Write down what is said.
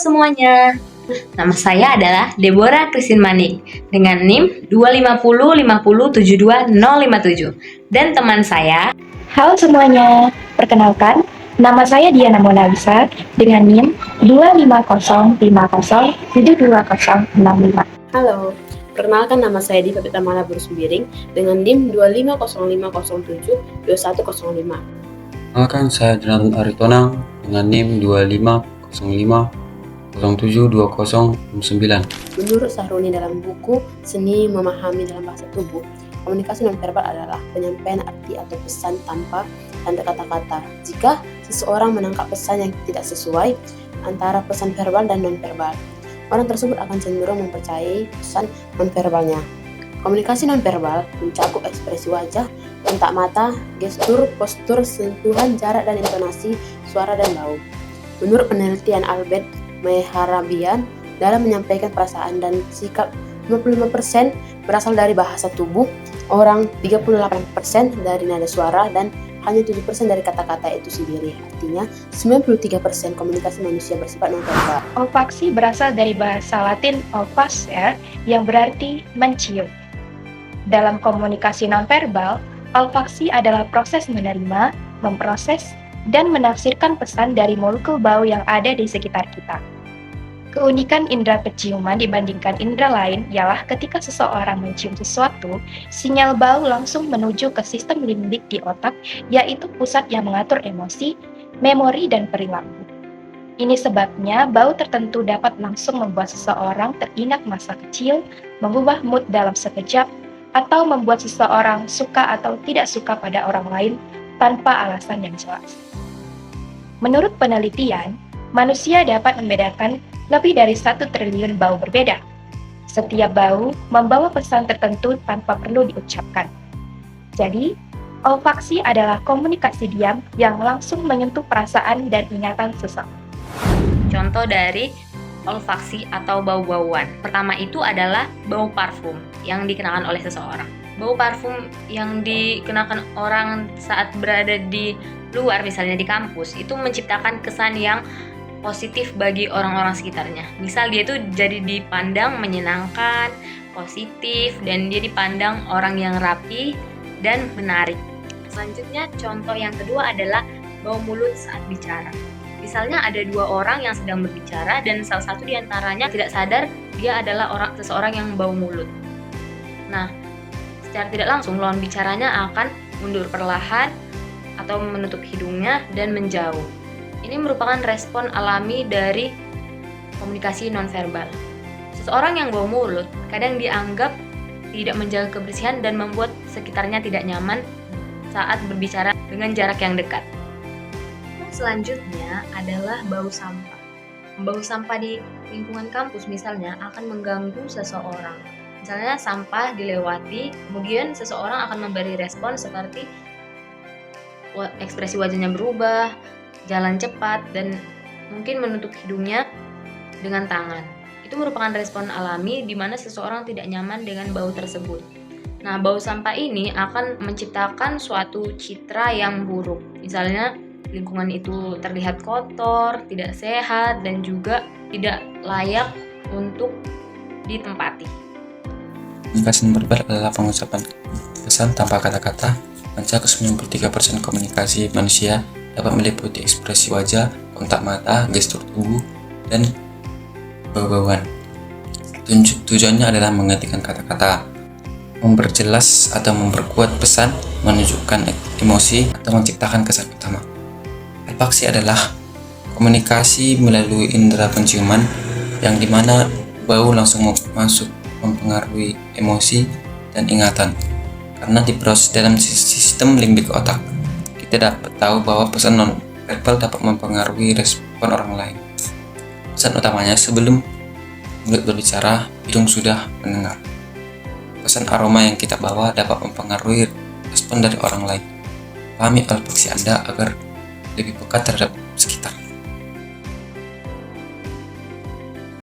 semuanya, nama saya adalah Deborah Christine Manik dengan NIM 25050720057 dan teman saya. Halo semuanya, perkenalkan, nama saya Diana Monalisa dengan NIM 25050720065. Halo, perkenalkan nama saya Diva Pitamala Bersubiring dengan NIM 25050721105. Perkenalkan, saya Jonathan Aritonang dengan NIM 2505072069. Menurut Sahroni dalam buku Seni Memahami dalam Bahasa Tubuh, komunikasi nonverbal adalah penyampaian arti atau pesan tanpa tanda kata-kata. Jika seseorang menangkap pesan yang tidak sesuai antara pesan verbal dan nonverbal, orang tersebut akan cenderung mempercayai pesan nonverbalnya. Komunikasi nonverbal mencakup ekspresi wajah, kontak mata, gestur, postur, sentuhan, jarak dan intonasi, suara dan bau. Menurut penelitian Albert Mehrabian, dalam menyampaikan perasaan dan sikap 55% berasal dari bahasa tubuh orang, 38% dari nada suara, dan hanya 7% dari kata-kata itu sendiri. Artinya 93% komunikasi manusia bersifat nonverbal. Olfaksi berasal dari bahasa Latin olfas yang berarti mencium. Dalam komunikasi nonverbal, olfaksi adalah proses menerima, memproses, dan menafsirkan pesan dari molekul bau yang ada di sekitar kita. Keunikan indera penciuman dibandingkan indera lain ialah ketika seseorang mencium sesuatu, sinyal bau langsung menuju ke sistem limbik di otak, yaitu pusat yang mengatur emosi, memori, dan perilaku. Ini sebabnya bau tertentu dapat langsung membuat seseorang teringat masa kecil, mengubah mood dalam sekejap, atau membuat seseorang suka atau tidak suka pada orang lain tanpa alasan yang jelas. Menurut penelitian, manusia dapat membedakan lebih dari 1 triliun bau berbeda. Setiap bau membawa pesan tertentu tanpa perlu diucapkan. Jadi, olfaksi adalah komunikasi diam yang langsung menyentuh perasaan dan ingatan seseorang. Contoh dari olfaksi atau bau-bauan. Pertama itu adalah bau parfum yang dikenakan oleh seseorang. Bau parfum yang dikenakan orang saat berada di luar, misalnya di kampus, itu menciptakan kesan yang positif bagi orang-orang sekitarnya. Misal dia tuh jadi dipandang menyenangkan, positif, dan dia dipandang orang yang rapi dan menarik. Selanjutnya, contoh yang kedua adalah bau mulut saat bicara. Misalnya ada 2 orang yang sedang berbicara dan salah satu di antaranya tidak sadar dia adalah seseorang yang bau mulut. Nah, secara tidak langsung lawan bicaranya akan mundur perlahan atau menutup hidungnya dan menjauh. Ini merupakan respon alami dari komunikasi nonverbal. Seseorang yang bau mulut kadang dianggap tidak menjaga kebersihan dan membuat sekitarnya tidak nyaman saat berbicara dengan jarak yang dekat. Selanjutnya adalah bau sampah. Bau sampah di lingkungan kampus misalnya akan mengganggu seseorang. Misalnya sampah dilewati, kemudian seseorang akan memberi respon seperti ekspresi wajahnya berubah, jalan cepat, dan mungkin menutup hidungnya dengan tangan. Itu merupakan respon alami di mana seseorang tidak nyaman dengan bau tersebut. Nah, bau sampah ini akan menciptakan suatu citra yang buruk. Misalnya, lingkungan itu terlihat kotor, tidak sehat, dan juga tidak layak untuk ditempati. Komunikasi nonverbal adalah pengucapan pesan tanpa kata-kata. Mencakup 93% komunikasi manusia dapat meliputi ekspresi wajah, kontak mata, gestur tubuh, dan bau-bauan. Tujuannya adalah menggantikan kata-kata, memperjelas atau memperkuat pesan, menunjukkan emosi, atau menciptakan kesan utama. Olfaksi adalah komunikasi melalui indera penciuman yang dimana bau langsung masuk mempengaruhi emosi dan ingatan. Karena diproses dalam sistem limbik otak, kita dapat tahu bahwa pesan non-verbal dapat mempengaruhi respon orang lain. Pesan utamanya, sebelum mulut berbicara, hidung sudah mendengar. Pesan aroma yang kita bawa dapat mempengaruhi respon dari orang lain. Pahami olfaksi Anda agar lebih peka terhadap sekitar.